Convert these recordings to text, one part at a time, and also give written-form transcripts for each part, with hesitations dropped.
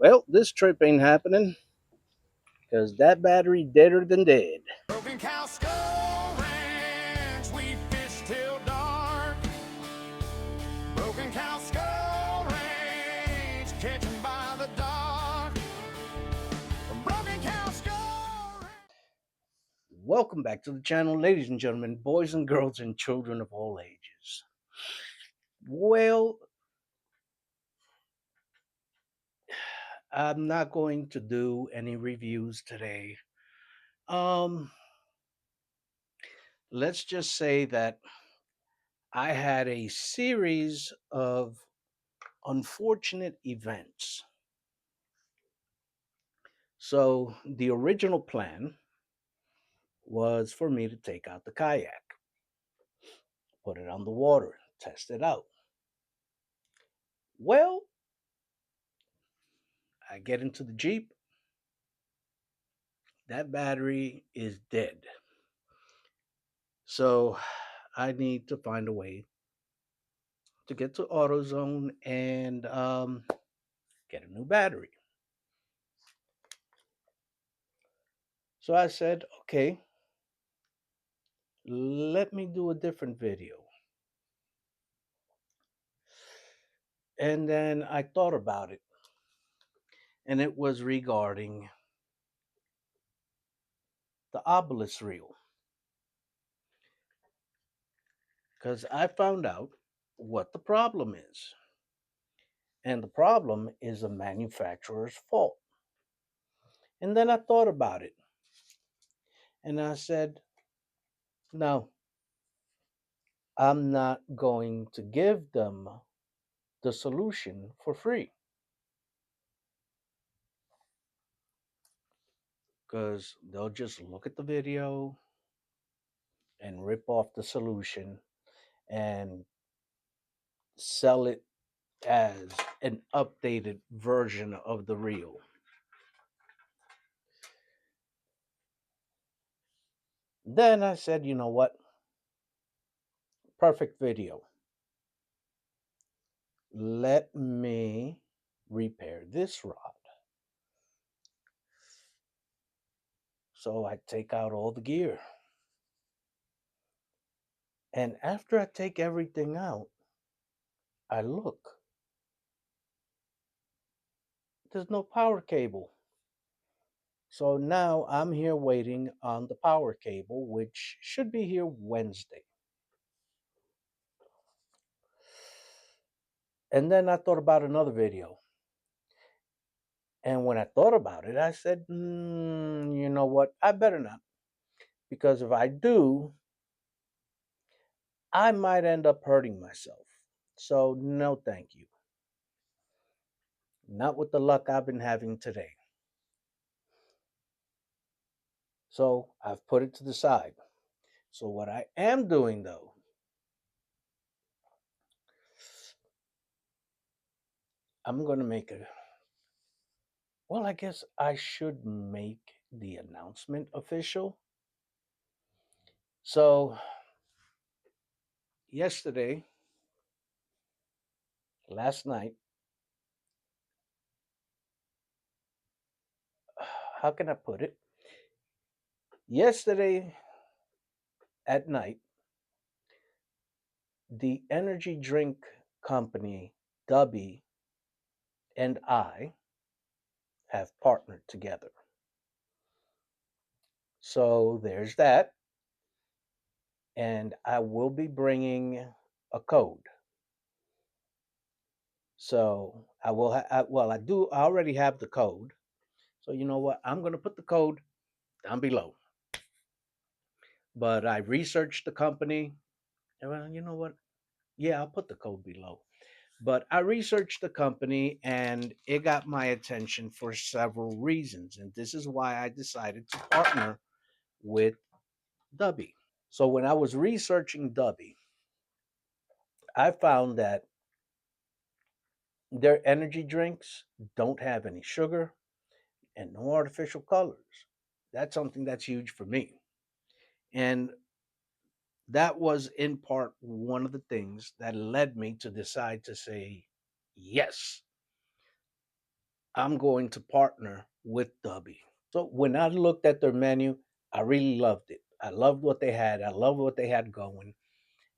Well, this trip ain't happening because that battery deader than dead. Broken Cow Skull Ranch, we fish till dark. Broken Cow Skull Ranch, catching by the dock. Broken Cow Skull Ranch. Welcome back to the channel, ladies and gentlemen, boys and girls, and children of all ages. Well, I'm not going to do any reviews today. Um, let's just say that I had a series of unfortunate events. So, the original plan was for me to take out the kayak, put it on the water, test it out. Well, I get into the Jeep, that battery is dead. So I need to find a way to get to AutoZone and get a new battery. So I said, okay, let me do a different video. And then I thought about it, and it was regarding the obelisk reel. Because I found out what the problem is. And the problem is the manufacturer's fault. And then I thought about it, and I said, no, I'm not going to give them the solution for free because they'll just look at the video and rip off the solution and sell it as an updated version of the reel. Then I said, you know what? Perfect video. Let me repair this rod. So I take out all the gear. And after I take everything out, I look. There's no power cable. So now I'm here waiting on the power cable, which should be here Wednesday. And then I thought about another video. And when I thought about it, I said, you know what? I better not. Because if I do, I might end up hurting myself. So, no, thank you. Not with the luck I've been having today. So, I've put it to the side. So, what I am doing though, I'm going to make a well, I guess I should make the announcement official. So, yesterday, last night, how can I put it? Yesterday at night, the energy drink company Dubby and I have partnered together. So there's that. And I will be bringing a code. So I will, well, I already have the code. So you know what? I'm going to put the code down below. But I researched the company. And well, you know what? Yeah, I'll put the code below. But I researched the company and it got my attention for several reasons. And this is why I decided to partner with Dubby. So when I was researching Dubby, I found that their energy drinks don't have any sugar and no artificial colors. That's something that's huge for me. And that was in part one of the things that led me to decide to say, yes, I'm going to partner with Dubby. So when I looked at their menu, I really loved it. I loved what they had. I loved what they had going.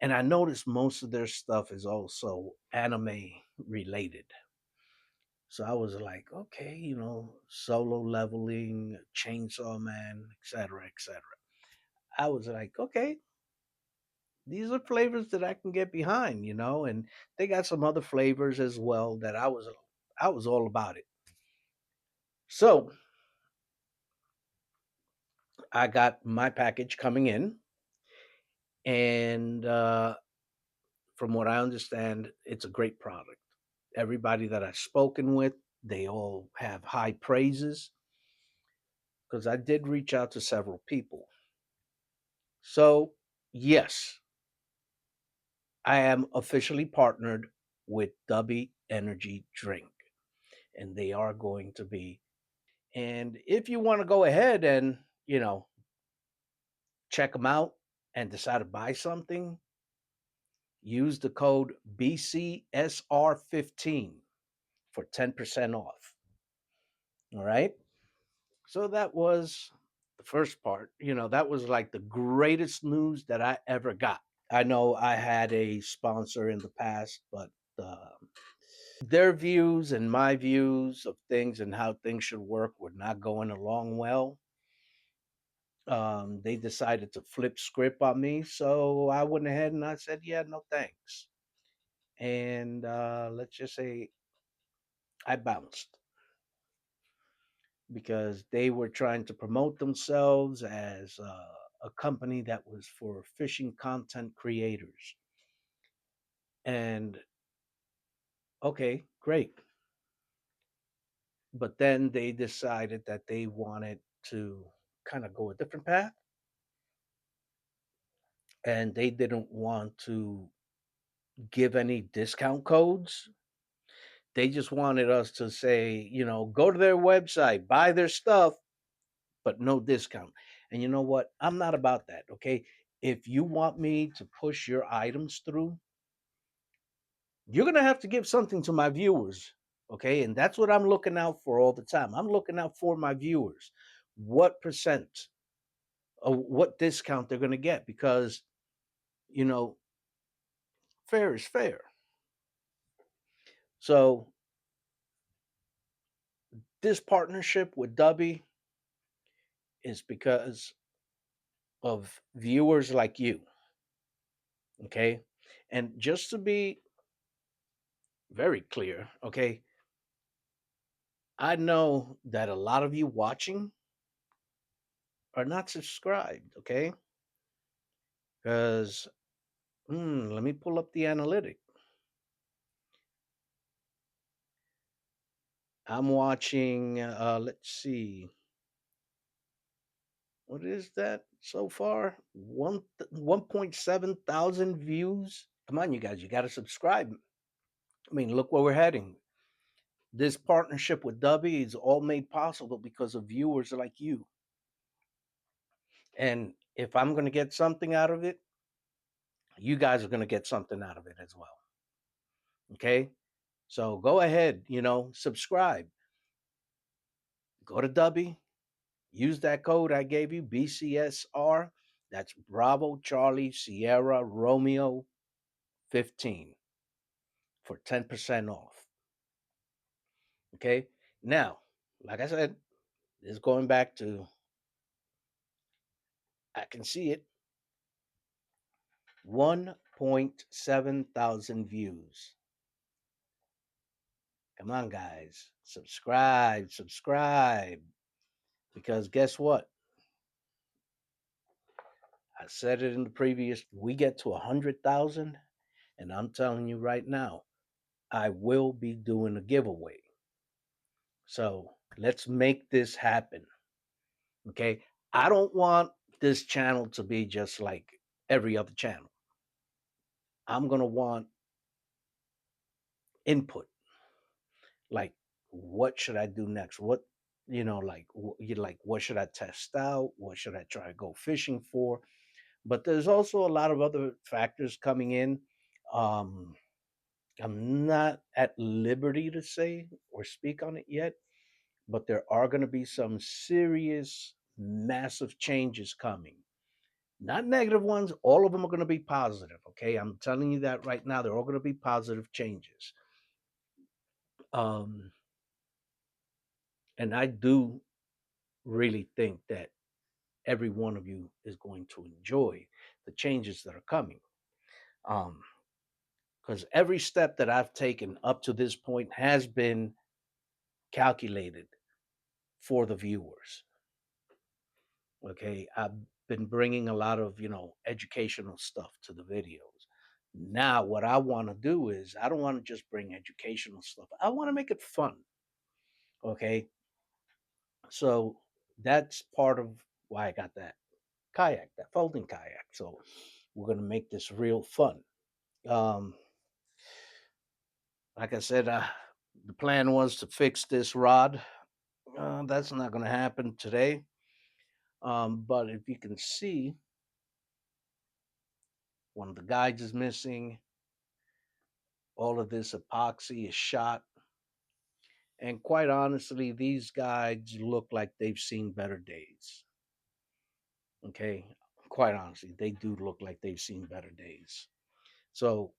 And I noticed most of their stuff is also anime related. So I was like, okay, solo leveling, chainsaw man, etc., etc. I was like, okay, these are flavors that I can get behind, and they got some other flavors as well that I was all about it. So I got my package coming in, and from what I understand, it's a great product. Everybody that I've spoken with, they all have high praises because I did reach out to several people. So, yes, I am officially partnered with Dubby Energy Drink, and they are going to be. And if you want to go ahead and, check them out and decide to buy something, use the code BCSR15 for 10% off. All right. So that was the first part. That was like the greatest news that I ever got. I know I had a sponsor in the past, but their views and my views of things and how things should work were not going along well. They decided to flip script on me, so I went ahead and I said, "Yeah, no thanks." And let's just say I bounced because they were trying to promote themselves as a company that was for fishing content creators. And okay, great. But then they decided that they wanted to kind of go a different path and they didn't want to give any discount codes. They just wanted us to say, go to their website, buy their stuff, but no discount. And you know what? I'm not about that. Okay. If you want me to push your items through, you're going to have to give something to my viewers. Okay. And that's what I'm looking out for all the time. I'm looking out for my viewers. What percent of what discount they're going to get? Because, you know, fair is fair. So this partnership with Dubby is because of viewers like you. Okay. And just to be very clear, okay, I know that a lot of you watching are not subscribed, okay? Because let me pull up the analytic. I'm watching, let's see, what is that so far? 1.7 thousand views. Come on, you guys, you got to subscribe. I mean, look where we're heading. This partnership with Dubby is all made possible because of viewers like you. And if I'm going to get something out of it, you guys are going to get something out of it as well. Okay. So go ahead, subscribe. Go to Dubby, use that code I gave you, BCSR. That's Bravo Charlie Sierra Romeo 15 for 10% off. Okay. Now, like I said, this is going back to, I can see it, 1.7 thousand views. Come on, guys. Subscribe, subscribe. Because guess what? I said it in the previous, we get to 100,000, and I'm telling you right now, I will be doing a giveaway. So let's make this happen. Okay. I don't want this channel to be just like every other channel. I'm going to want input. Like, what should I do next? What should I test out? What should I try to go fishing for? But there's also a lot of other factors coming in. Um, I'm not at liberty to say or speak on it yet, but there are going to be some serious, massive changes coming. Not negative ones. All of them are going to be positive. Okay, I'm telling you that right now. They're all going to be positive changes. Um, and I do really think that every one of you is going to enjoy the changes that are coming. Because every step that I've taken up to this point has been calculated for the viewers. Okay, I've been bringing a lot of educational stuff to the videos. Now, what I want to do is I don't want to just bring educational stuff. I want to make it fun. Okay, so that's part of why I got that kayak, that folding kayak. So we're gonna make this real fun. Um, like I said, the plan was to fix this rod. That's not gonna happen today. But if you can see, one of the guides is missing. All of this epoxy is shot. And quite honestly, these guides look like they've seen better days. Okay. Quite honestly, they do look like they've seen better days. So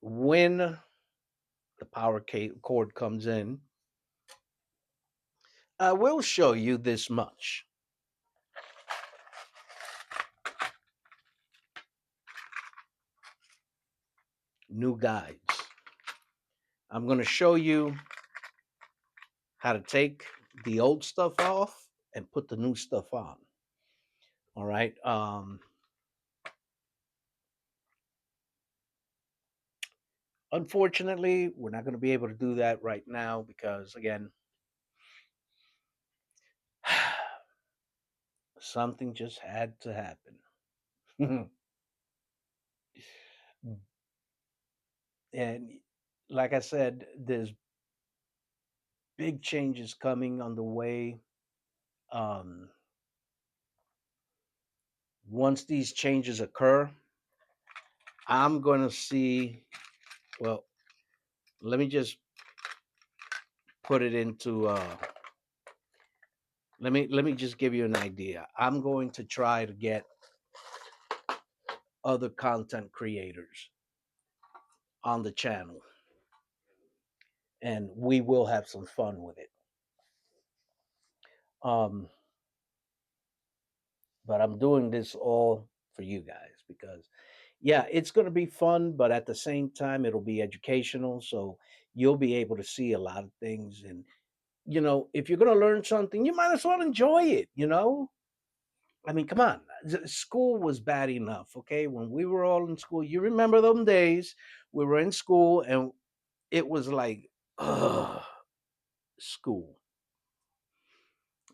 when the cord comes in, I will show you this much. New guides. I'm going to show you how to take the old stuff off and put the new stuff on. All right. Unfortunately, we're not going to be able to do that right now because, again, something just had to happen. And like I said, there's big changes coming on the way. Um, Once these changes occur, I'm going to see. Well, let me just put it into. Let me just give you an idea. I'm going to try to get other content creators on the channel, and we will have some fun with it. Um, but I'm doing this all for you guys because, yeah, it's going to be fun, but at the same time, it'll be educational. So you'll be able to see a lot of things. And, if you're going to learn something, you might as well enjoy it. I mean, come on. School was bad enough, okay? When we were all in school, you remember them days we were in school and it was like, ugh, school.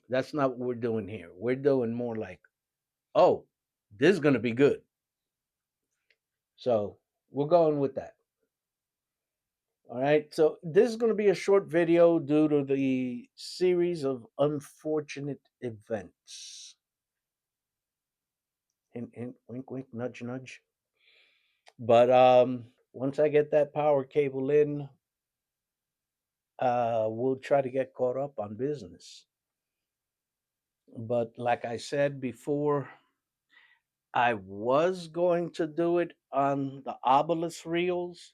That's not what we're doing here. We're doing more like, oh, this is going to be good. So we're going with that. All right. So this is going to be a short video due to the series of unfortunate events. Hint, hint, wink, wink, nudge, nudge. But once I get that power cable in, we'll try to get caught up on business. But like I said before, I was going to do it on the obelisk reels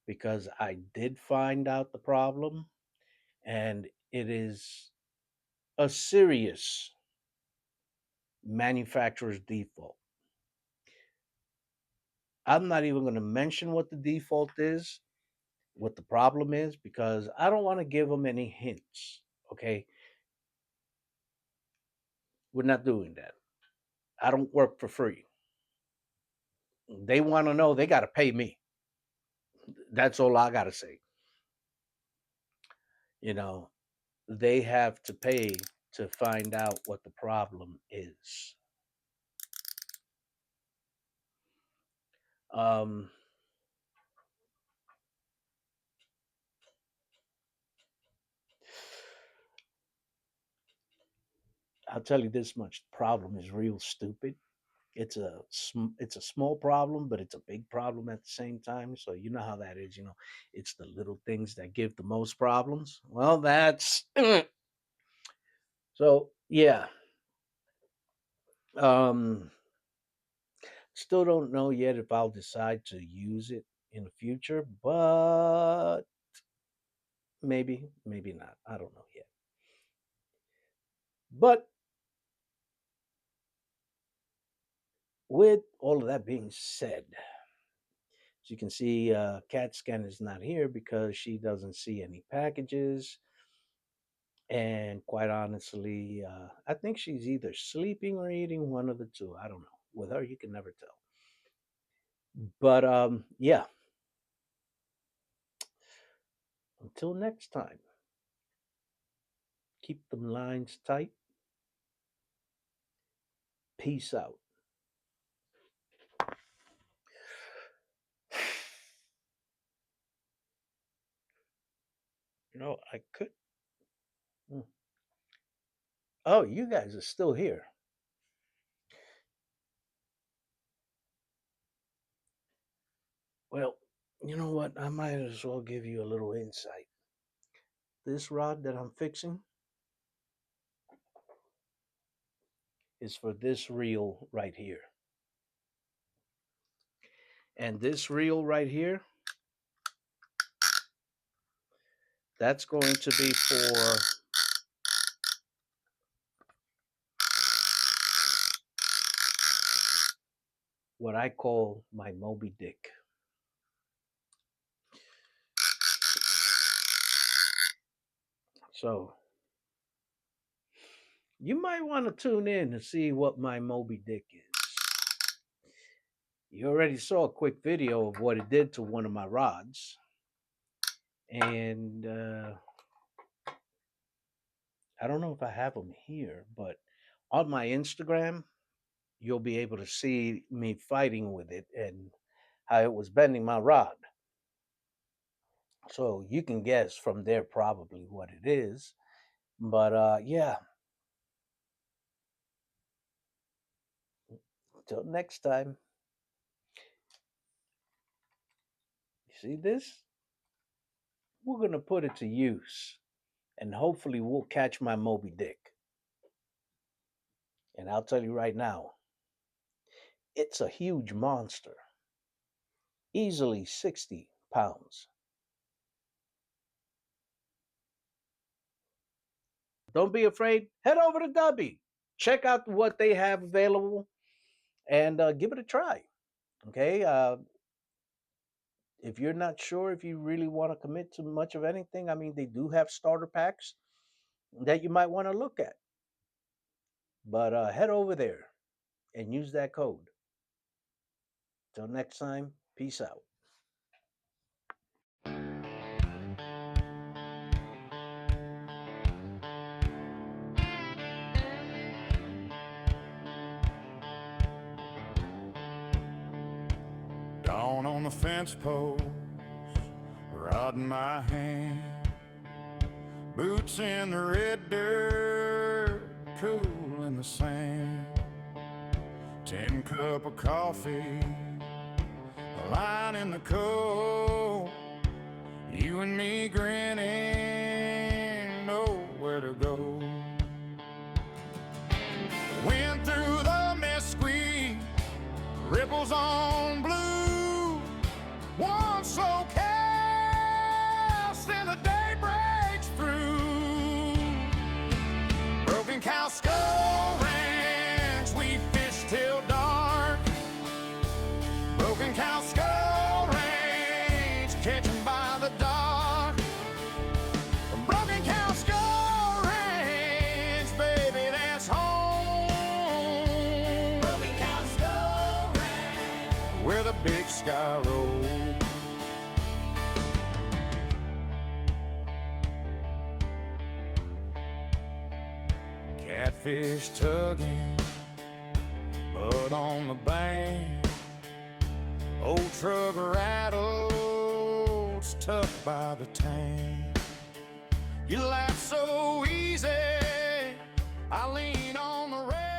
because I did find out the problem, and it is a serious manufacturer's default. I'm not even going to mention what the default is, what the problem is, because I don't want to give them any hints. Okay. We're not doing that. I don't work for free. They want to know, they got to pay me. That's all I got to say. You know, they have to pay to find out what the problem is. Um, I'll tell you this much: the problem is real stupid. It's a small problem, but it's a big problem at the same time. So you know how that is. It's the little things that give the most problems. Well, that's so yeah. Um, Still don't know yet if I'll decide to use it in the future, but maybe not. I don't know yet. But with all of that being said, as you can see, CAT scan is not here because she doesn't see any packages. And quite honestly, I think she's either sleeping or eating, one of the two. I don't know. With her, you can never tell. But yeah, until next time, keep them lines tight. Peace out. I could. Mm. Oh, you guys are still here. Well, you know what? I might as well give you a little insight. This rod that I'm fixing is for this reel right here. And this reel right here, that's going to be for what I call my Moby Dick. So you might want to tune in to see what my Moby Dick is. You already saw a quick video of what it did to one of my rods. And I don't know if I have them here, but on my Instagram, you'll be able to see me fighting with it and how it was bending my rod. So you can guess from there probably what it is. But yeah, until next time. You see this? We're going to put it to use and hopefully we'll catch my Moby Dick. And I'll tell you right now, it's a huge monster, easily 60 pounds. Don't be afraid. Head over to Dubby. Check out what they have available and give it a try. Okay. If you're not sure if you really want to commit to much of anything, I mean, they do have starter packs that you might want to look at. But head over there and use that code. Till next time, peace out. Dawn on the fence post, rod in my hand, boots in the red dirt, cool in the sand. 10 cup of coffee, a line in the cold, you and me grinning, nowhere to go. Wind through the mesquite, ripples on blue, one so cast and the day breaks through. Broken Cow Skull Ranch, we fish till dark. Broken Cow Skull Ranch, catching by the dock. Broken Cow Skull Ranch, baby, that's home. Broken Cow Skull Ranch, where the big sky rolls. Catfish tugging, mud on the bank. Old truck rattles, stuck by the tank. You laugh so easy, I lean on the rail.